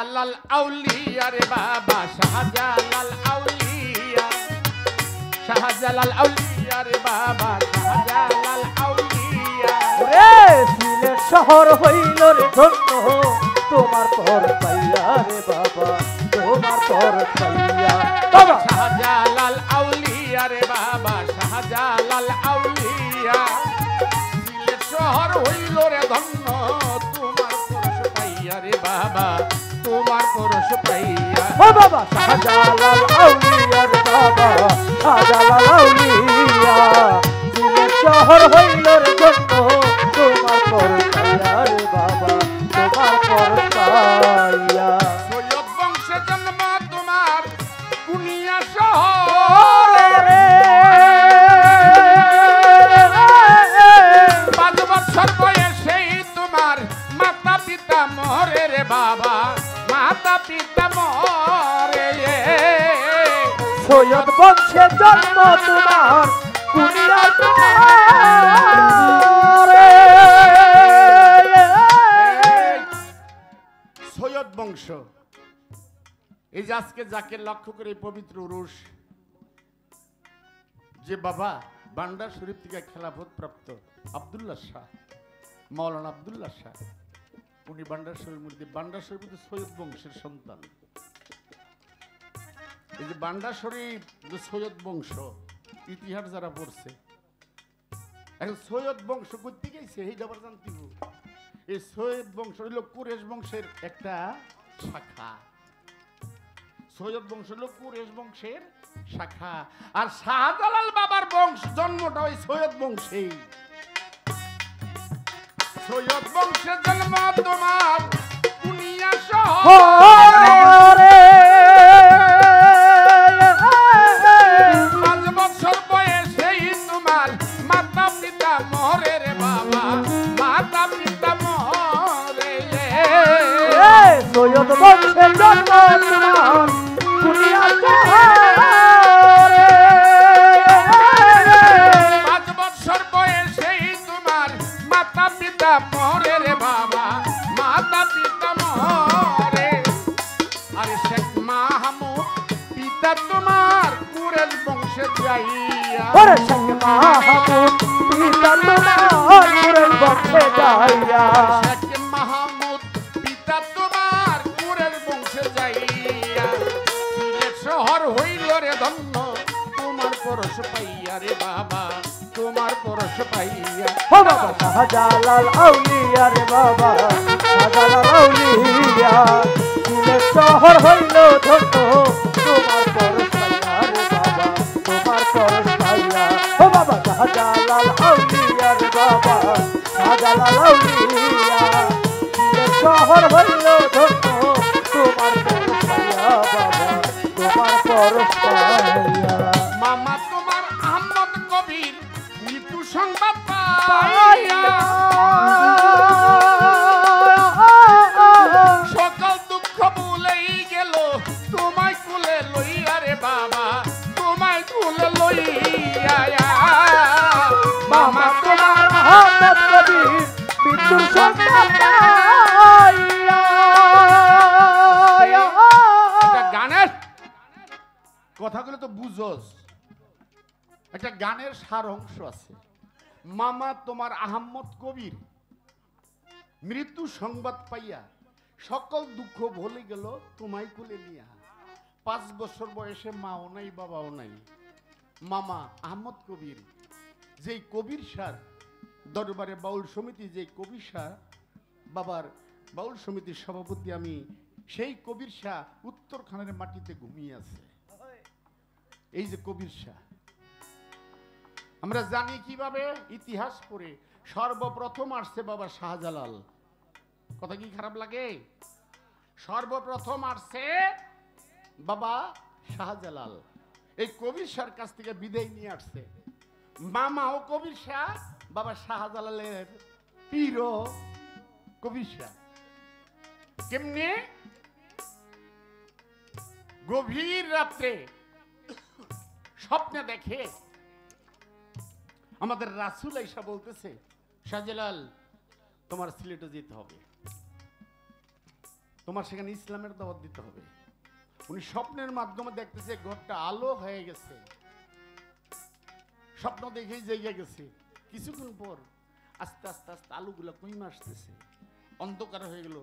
শাহজালাল আউলিয়া রে বাবা শাহজালাল আউলিয়া শাহজালাল আউলিয়া রে বাবা শাহজালাল আউলিয়া রে সিলেট শহর হইল রে ধন্য তোমার পর পাইয়া রে বাবা তোমার পর পাইয়া বাবা শাহজালাল আউলিয়া রে বাবা শাহজালাল আউলিয়া সিলেট শহর হইল রে ধন্য তোমার পরশ পাইয়া রে বাবা তোমার পরশ পাইয়া ও বাবা শাহজালাল আউলিয়া রে বাবা শাহজালাল আউলিয়া সিলেট শহর হইল রে ধন্য তোমার পর পাইয়া রে বাবা তোমার পর পাইয়া সৈয়দ বংশে জন্ম তোমার কুনিয়া শহরে রে 5 বছর বয়সেই তোমার মাতা পিতা মরে রে বাবা মাতা পিতা মরে সৈয়দ বংশে জন্ম তোমার কুনিয়া শহরে সৈয়দ বংশ এই যে আজকে যাকে লক্ষ্য করে পবিত্র উরুস যে বাবা বান্ডার শরীফ থেকে খেলাফত প্রাপ্ত আব্দুল্লাহ শাহ মাওলানা আব্দুল্লাহ শাহ উনি বান্ডার শরীফ মধ্যে বান্ডার শরীফ সৈয়দ বংশের সন্তান এই যে বান্ডার শরীফ যে সৈয়দ বংশ ইতিহাস যারা পড়ছে এখন সৈয়দ বংশ করতে গেছে এই যাবার জানতে এই সৈয়দ বংশ হইল কুরেশ বংশের একটা শাখা সৈয়দ বংশ হইল কুরেশ বংশের শাখা আর শাহজালাল বাবার বংশ জন্মটা ওই সৈয়দ বংশে সৈয়দ বংশের জন্ম তোমার কুনিয়া শহরে 5 বছর বয়সেই তোমার মাতা পিতা মরে রে বাবা মাতা পিতা মরে সৈয়দ বংশে জন্ম তোমার কুনিয়া শহরে 5 বছর বয়সেই তোমার মাতা পিতা মরে রে বাবা মাতা পিতা মরে আরে শেখ মাহমুদ পিতা তোমার কুরেশ বংশে যাইয়া ওরে শেখ মাহমুদ পিতা তোমার কুরেশ বংশে যাইয়া শেখ মাহমুদ পিতা তোমার কুরেশ বংশে যাইয়া সিলেট শহর হইল রে ধন্য তোমার পরশ পাইয়া রে বাবা তোমার পরশ পাইয়া ও বাবা শাহজালাল আউলিয়া রে বাবা শাহজালাল আউলিয়া সিলেট শহর হইল ধন্য তোমার পরশ পাইয়া রে বাবা তোমার পরশ পাইয়া ও বাবা শাহজালাল আউলিয়া রে বাবা শাহজালাল আউলিয়া সিলেট শহর হইল ধন্য তোমার পরশ পাইয়া বাবা তোমার পরশ পাইয়া মামা তোমার আহমদ কবির মৃত্যু সংবাদ পাইয়া সকল দুঃখ ভুলেই গেল তোমায় কুলে লইয়া রে বাবা তোমায় কুলে লইয়া মামা তোমার আহমদ কবির মৃত্যুর সংবাদ পাইয়া একটা গানের কথাগুলো তো বুঝোস একটা গানের সার অংশ আছে মামা তোমার আহমদ কবির মৃত্যু সংবাদ পাইয়া সকল দুঃখ ভুলে গেল তোমায় কুলে নিয়া 5 বছর বয়সে মাও নাই বাবাও নাই মামা আহমদ কবির যেই কবির সার দরবারে বাউল সমিতি যে কবির সার বাবার বাউল সমিতির সভাপতি আমি সেই কবির শাহ উত্তরখানের মাটিতে ঘুমিয়ে আছে এই যে কবির শাহ আমরা জানি কিভাবে ইতিহাস পড়ে সর্বপ্রথম আসছে বাবা শাহজালাল কথা কি খারাপ লাগে সর্বপ্রথম আসছে বাবা শাহজালাল এই কবির শাহর কাছ থেকে বিদায় নিয়ে আসছে মামা ও কবির শাহ বাবা শাহজালালের পীর ও কবির শাহ কেমনে গভীর রাত্রে স্বপ্নে দেখে আমাদের রাসূল আয়েশা বলতেছে শাহজালাল তোমার সিলেটে যেতে হবে তোমার সেখানে ইসলামের দাওয়াত দিতে হবে। উনি স্বপ্নের মাধ্যমে দেখতেছে ঘরটা আলো হয়ে গেছে, স্বপ্ন দেখেই জেগে গেছে। কিছুক্ষণ পর আস্তে আস্তে আস্তে আলোগুলো কমে আসতেছে, অন্ধকার হয়ে গেল,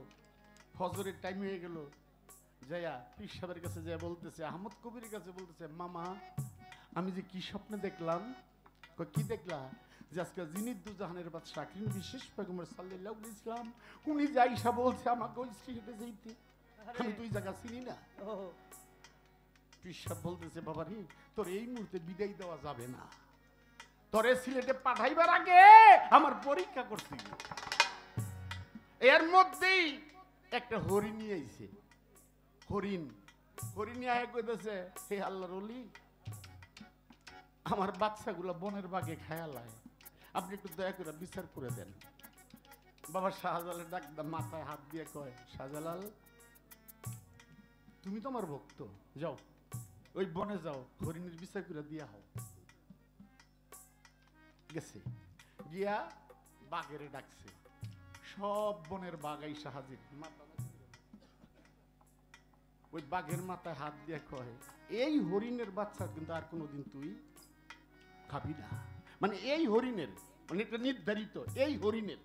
ফজরের টাইম হয়ে গেল। যাইয়া পীর সাহেবের কাছে যাইয়া বলতেছে, আহমদ কবিরের কাছে বলতেছে, মামা আমি যে কি স্বপ্নে দেখলাম। কি দেখলা? যে আজকে জিনিদুজাহানের বাদশা কিন বিশেষ পয়গম্বর সাল্লাল্লাহু আলাইহি ওয়াসাল্লাম উনি যাইসা বলছে আমাকে ওই সিলেটে যাইতে, আমি তুই জায়গা চিনি না। পীর সাহেব বলতেছে, বাবা রে তোর এই মুহূর্তে বিদায় দেওয়া যাবে না, তোরে সিলেটে পাঠাইবার আগে আমার পরীক্ষা করতে। এর মধ্যেই একটা হরিণ নিয়ে আইছে। হরিণ নিয়ে আয় কইতেছে, হে আল্লাহর ওলি, আমার বাচ্চাগুলো বনের বাগে খায়ালায়, আপনি একটু দয়া করে বিচার করে দেন। বাবা শাহজালাল ডাক মাথায় হাত দিয়ে কয়, শাহজালাল তুমি তো আমার ভক্ত, যাও ওই বনে যাও, হরিণের বিচার করে দিয়া হও। গেছে, গিয়া বাঘেরে ডাকছে, সব বনের বাঘ আইসা হাজির। ওই বাঘের মাথায় হাত দিয়ে কয়, এই হরিণের বাচ্চা কিন্তু আর কোনোদিন তুই খাবি না। মানে এই হরিণের, মানে এটা নির্ধারিত, এই হরিণের,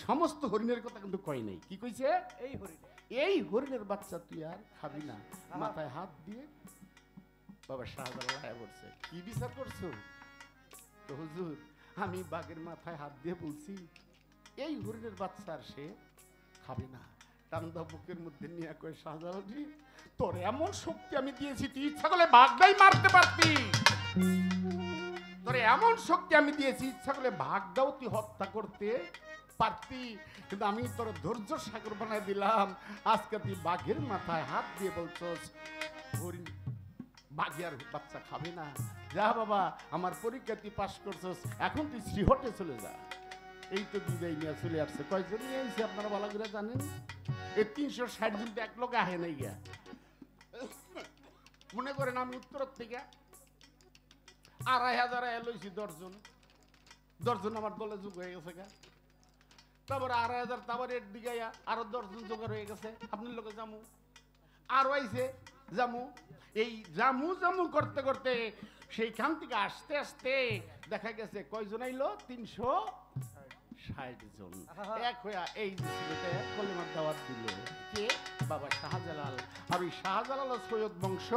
সমস্ত হরিণের কথা কিন্তু কয় নাই। কি কইছে? এই হরিণের বাচ্চা তুই আর খাবি না। মাথায় হাত দিয়ে বাবা শাহজালাল বলছে, কি বিচার করছো? তো হুজুর আমি বাঘের মাথায় হাত দিয়ে বলছি এই হরিণের বাচ্চা আর সে খাবে না। টান্দা বুকের মধ্যে নিয়ে কয়, শাহজালাল জি তোর এমন শক্তি আমি দিয়েছি, তুই ইচ্ছা করলে বাঘটাই মারতে পারতি। তোর এমন শক্তি আমি দিয়েছি, ইচ্ছা করলে বাঘটাও তুই হত্যা করতে পারতি, কিন্তু আমি তোর ধৈর্য সাগর বানায় দিলাম। আজকে তুই বাঘের মাথায় হাত দিয়ে বলছস হরিণ বাঘে আর বাচ্চা খাবে না। যা বাবা, আমার পরীক্ষা তুই পাস করছস, এখন তুই শ্রীহটে চলে যা। এই তো বিদায় নিয়ে চলে আসছে। কয়জন নিয়ে আসছে আপনারা ভালো করে জানেন? এই 360 জন তো এক লোক আহে নাই গিয়া। মনে করেন আমি উত্তর থেকে 2500 লইছি, 10 জন আমার দলে যোগ হয়ে গেছে গা। তারপরে 2500, তারপরে এর দিকে আরো 10 জন জোগাড় হয়ে গেছে। আপনার লোকে জামু আরো আইছে, জামু এই জামু করতে করতে সেইখান থেকে আসতে আসতে দেখা গেছে কয়জন আইলো? 360 জন এক হইয়া এই কলিমার দাওয়াত দিল। কে? বাবা শাহজালাল। আর ওই শাহজালাল সৈয়দ বংশ,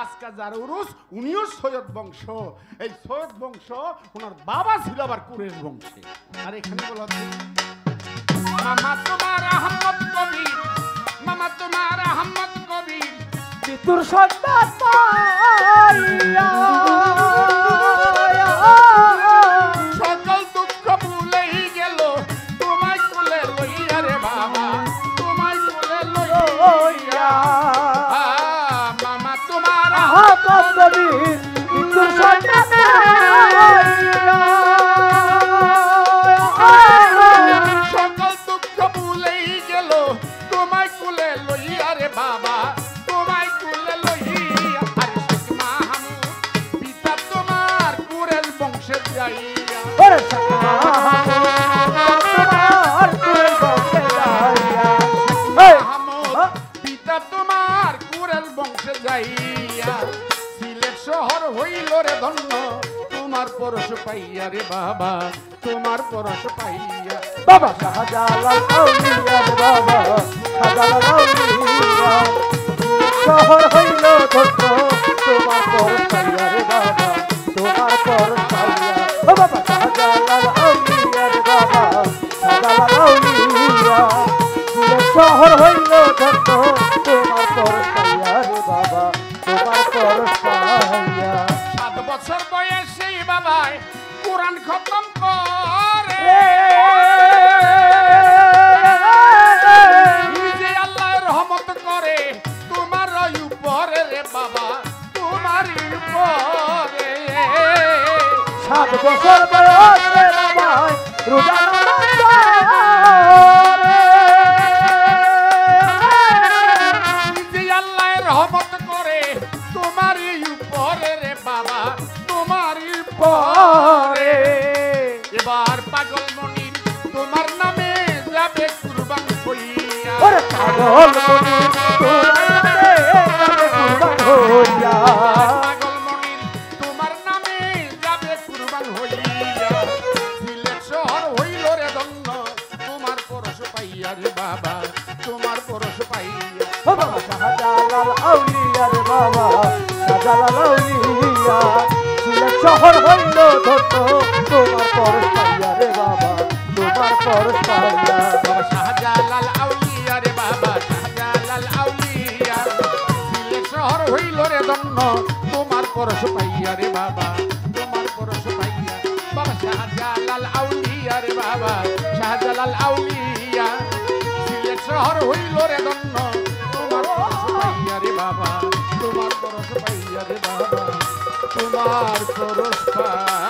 আজকা যার উরুস উনিও সৈয়দ বংশ। এই সৈয়দ বংশ ওনার বাবা ছিল আবার কুরেশ বংশে। আর এখানে বলা হচ্ছে, মামা তোমার আহমদ কবির, মামা তোমার আহমদ কবির মৃত্যুর সন্তান পাইয়া সকল দুঃখ ভুলেই গেল, তোমায় কোলে লইয়া রে বাবা, তোমায় কোলে লইয়া। মামা তোমার আহমদ কবির মৃত্যুর সন্তান পাইয়া সকল দুঃখ ভুলেই গেল, তোমায় কোলে লইয়া রে বাবা, তোমায় কোলে লইয়া। আরে শেখ মাহমুদ পিতা তোমার কুরেশ বংশে যাইয়া, ওরে তোমার কুরেশ বংশে যাইয়া, মাহমুদ পিতা তোমার কুরেশ বংশে যাইয়া, সিলেট শহর হইল রে ধন্য, তোমার পরশ পাইয়া রে বাবা, তোমার পরশ পাইয়া। বাবা শাহজালাল আউলিয়া রে বাবা, শাহজালাল আউলিয়া শহর হইল ধন্য, তোমার পরশ পাইয়া রে বাবা, তোমার পরশ পাইয়া। ও বাবা শাহজালাল আউলিয়া রে বাবা, শাহজালাল আউলিয়া শহর হইল ধন্য, তোমার পরশ পাইয়া রে বাবা, তোমার পরশ পাইয়া। 7 বছর বয়সে বাবাই কোরআন খতম করে, নিজে আল্লাহর রহমত করে তোমার উপরে রে বাবা, তোমার উপরে। 7 বছর বয়সে বাবাই রোজা নামাজ করে, নিজে আল্লাহর রহমত করে তোমার উপরে রে বাবা, তোমার উপরে। এবার পাগল মনির তোমার নামে যাবে কুরবান হইয়া, ওরে পাগল মনি তোমার নামে কুরবান হইয়া পাগল মনির তোমার নামে যাবে কুরবান হইয়া সিলেট শহর হইল রে ধন্য তোমার পরশ পাইয়া রে বাবা তোমার পরশ পাইয়া ও বাবা শাহজালাল আউলিয়া রে বাবা শাহজালাল আউলিয়া সিলেট শহর হইল ধন্য তোমার পরশ পাইয়া রে বাবা তোমার পরশ পাইয়া বাবা শাহজালাল আউলিয়া রে বাবা শাহজালাল আউলিয়া সিলেট শহর হইল রে ধন্য তোমার পরশ পাইয়া রে বাবা তোমার পরশ পাইয়া বাবা শাহজালাল আউলিয়া রে বাবা শাহজালাল আউলিয়া সিলেট শহর হইল রে ধন্য তোমার পরশ পাইয়া রে বাবা তোমার পরশ পাইয়া রে বাবা তোমার পরশ পাইয়া